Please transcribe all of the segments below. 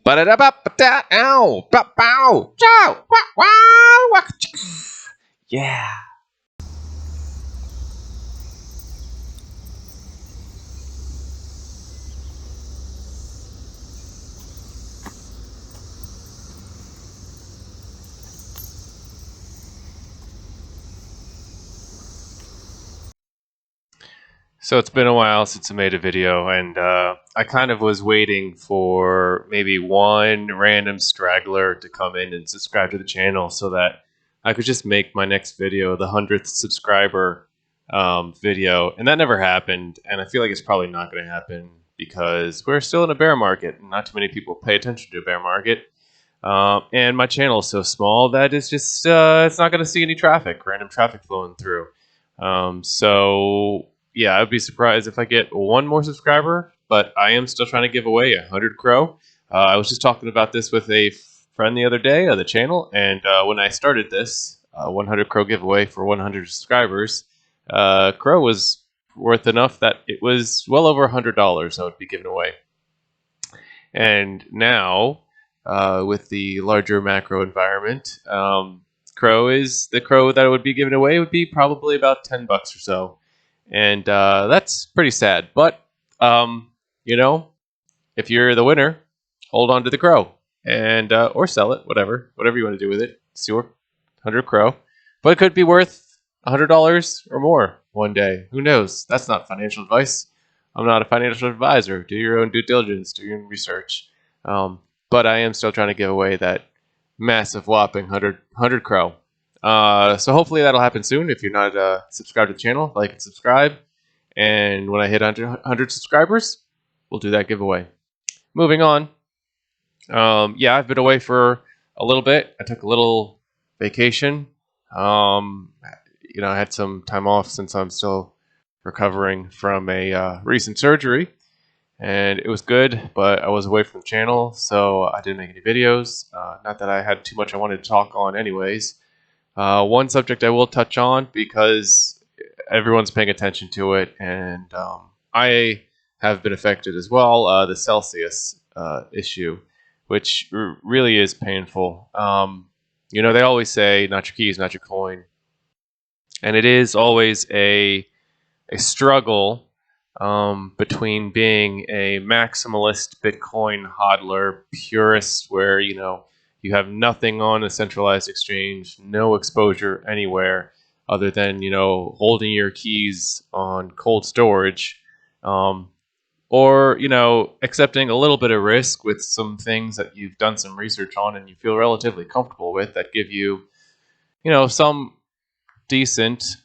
Ba-da-da-ba-ba-da, ow, ba-bow, chow, wah, wow, wah, yeah. So it's been a while since I made a video, and I kind of was waiting for maybe one random straggler to come in and subscribe to the channel so that I could just make my next video the 100th subscriber video. And that never happened, and I feel like it's probably not going to happen because we're still in a bear market, and not too many people pay attention to a bear market. And my channel is so small that it's just it's not going to see any traffic, random traffic flowing through. So yeah, I'd be surprised if I get one more subscriber, but I am still trying to give away 100 crow. I was just talking about this with a friend the other day on the channel, and when I started this 100 crow giveaway for 100 subscribers, crow was worth enough that it was well over $100 I would be giving away. And now, with the larger macro environment, crow is the crow that I would be giving away would be probably about $10 or so. And that's pretty sad. But, you know, if you're the winner, hold on to the crow and or sell it, whatever you want to do with it. It's your 100 crow. But it could be worth $100 or more one day. Who knows? That's not financial advice. I'm not a financial advisor. Do your own due diligence. Do your own research. But I am still trying to give away that massive whopping 100 crow. So hopefully that'll happen soon. If you're not subscribed to the channel, like and subscribe. And when I hit 100 subscribers, we'll do that giveaway. Moving on. Yeah, I've been away for a little bit. I took a little vacation. I had some time off since I'm still recovering from a recent surgery. And it was good, but I was away from the channel, so I didn't make any videos. Not that I had too much I wanted to talk on anyways. One subject I will touch on because everyone's paying attention to it, and I have been affected as well, the Celsius issue, which really is painful. They always say, not your keys, not your coin. And it is always a struggle between being a maximalist Bitcoin hodler purist, where you have nothing on a centralized exchange, no exposure anywhere other than holding your keys on cold storage, or accepting a little bit of risk with some things that you've done some research on and you feel relatively comfortable with that give you some decent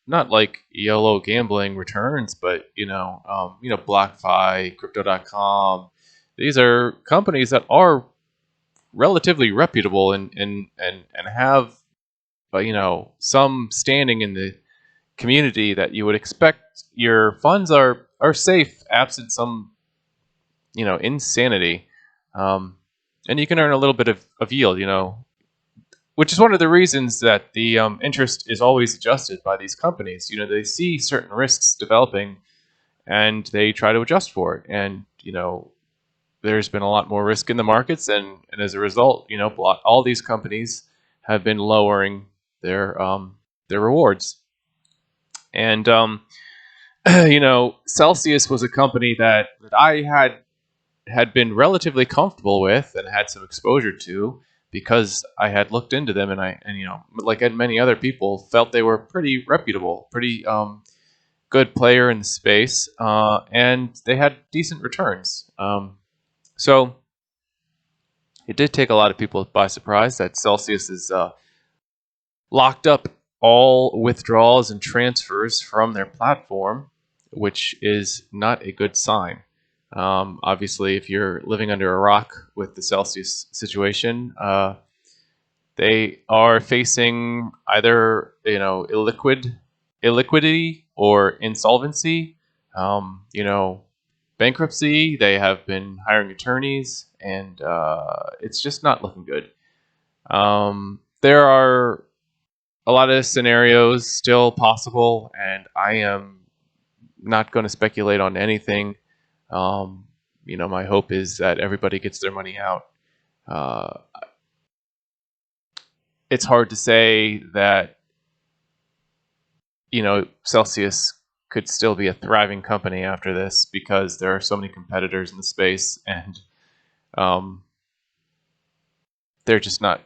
not like YOLO gambling returns, but BlockFi, Crypto.com. These are companies that are relatively reputable and have some standing in the community that you would expect your funds are safe absent some insanity, and you can earn a little bit of yield, which is one of the reasons that the interest is always adjusted by these companies. They see certain risks developing, and they try to adjust for it. And there's been a lot more risk in the markets, and as a result, all these companies have been lowering their rewards. And Celsius was a company that I had been relatively comfortable with and had some exposure to, because I had looked into them, and like many other people, felt they were pretty reputable, pretty good player in the space, and they had decent returns. So it did take a lot of people by surprise that Celsius is locked up all withdrawals and transfers from their platform, which is not a good sign. Obviously, if you're living under a rock with the Celsius situation, they are facing either illiquidity or insolvency, bankruptcy. They have been hiring attorneys, and it's just not looking good. There are a lot of scenarios still possible, and I am not going to speculate on anything my hope is that everybody gets their money out. It's hard to say that Celsius could still be a thriving company after this, because there are so many competitors in the space, and they're just not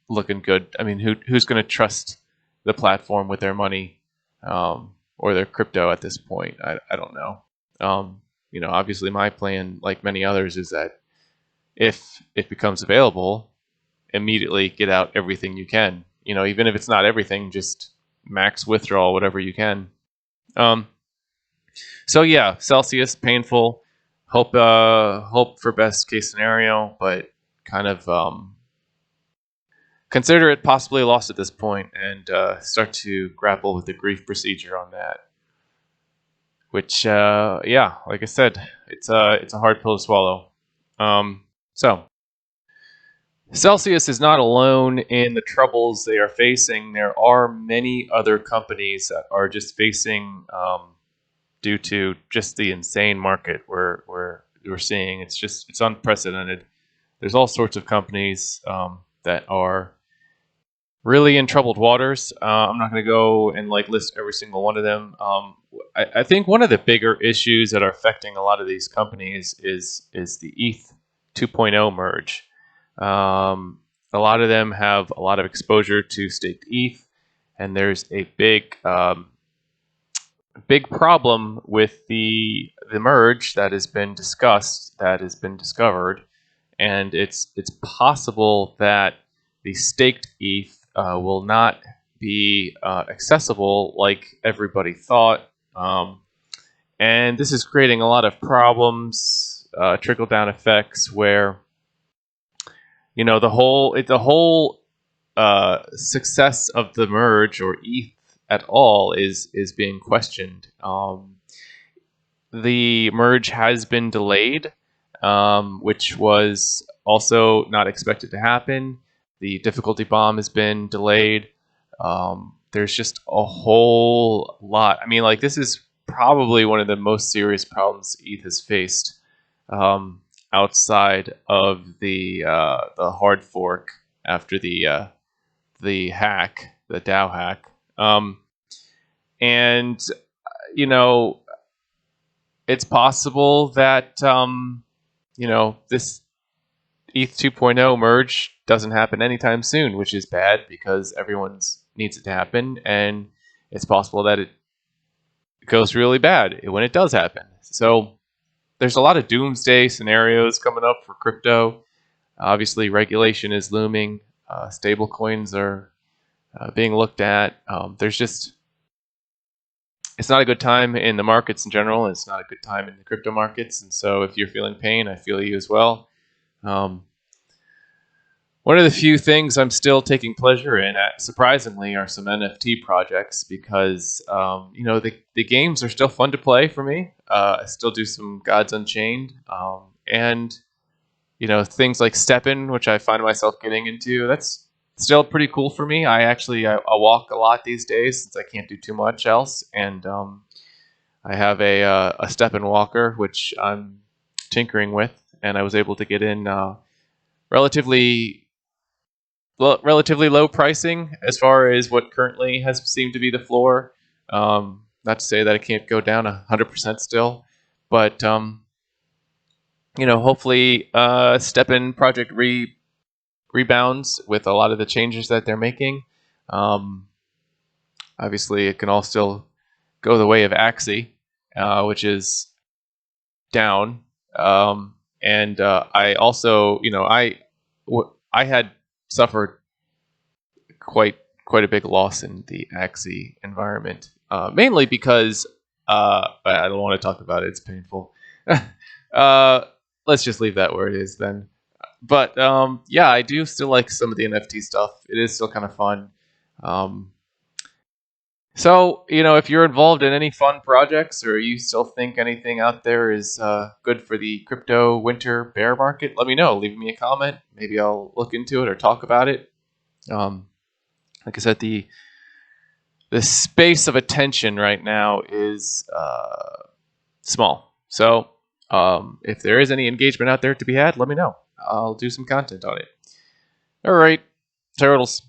looking good. I mean, who's going to trust the platform with their money, or their crypto at this point? I don't know. Obviously my plan, like many others, is that if it becomes available, immediately get out everything you can. Even if it's not everything, just max withdrawal whatever you can. So yeah, Celsius, painful. Hope for best case scenario, but kind of consider it possibly lost at this point, and start to grapple with the grief procedure on that. Which, yeah, like I said, it's a hard pill to swallow. So Celsius is not alone in the troubles they are facing. There are many other companies that are just facing, due to just the insane market we're seeing. It's unprecedented. There's all sorts of companies that are really in troubled waters. I'm not going to go and list every single one of them. I think one of the bigger issues that are affecting a lot of these companies is the ETH 2.0 merge. A lot of them have a lot of exposure to staked ETH, and there's a big problem with the merge that has been discussed, that has been discovered, and it's possible that the staked ETH will not be accessible like everybody thought, and this is creating a lot of problems, trickle down effects, where the whole success of the merge, or ETH at all, is being questioned. The merge has been delayed, which was also not expected to happen. The difficulty bomb has been delayed. There's just a whole lot. I mean, this is probably one of the most serious problems ETH has faced, outside of the hard fork after the hack, the DAO hack, and it's possible that this ETH 2.0 merge doesn't happen anytime soon, which is bad because everyone needs it to happen, and it's possible that it goes really bad when it does happen. So there's a lot of doomsday scenarios coming up for crypto. Obviously, regulation is looming. Stable coins are being looked at. It's not a good time in the markets in general, and it's not a good time in the crypto markets. And so if you're feeling pain, I feel you as well. One of the few things I'm still taking pleasure in, surprisingly, are some NFT projects, because the games are still fun to play for me. I still do some Gods Unchained, and things like Stepn, which I find myself getting into. That's still pretty cool for me. I walk a lot these days since I can't do too much else, and I have a Stepn walker which I'm tinkering with, and I was able to get in relatively low pricing as far as what currently has seemed to be the floor. Not to say that it can't go down 100% still, but hopefully Stepn project rebounds with a lot of the changes that they're making. Obviously, it can all still go the way of Axie, which is down. And I also, I had suffered quite a big loss in the Axie environment, mainly because I don't want to talk about it. It's painful. Let's just leave that where it is then. But yeah, I do still like some of the NFT stuff. It is still kind of fun. So, if you're involved in any fun projects, or you still think anything out there is good for the crypto winter bear market, let me know. Leave me a comment. Maybe I'll look into it or talk about it. Like I said, the space of attention right now is small. So If there is any engagement out there to be had, let me know. I'll do some content on it. All right, turtles.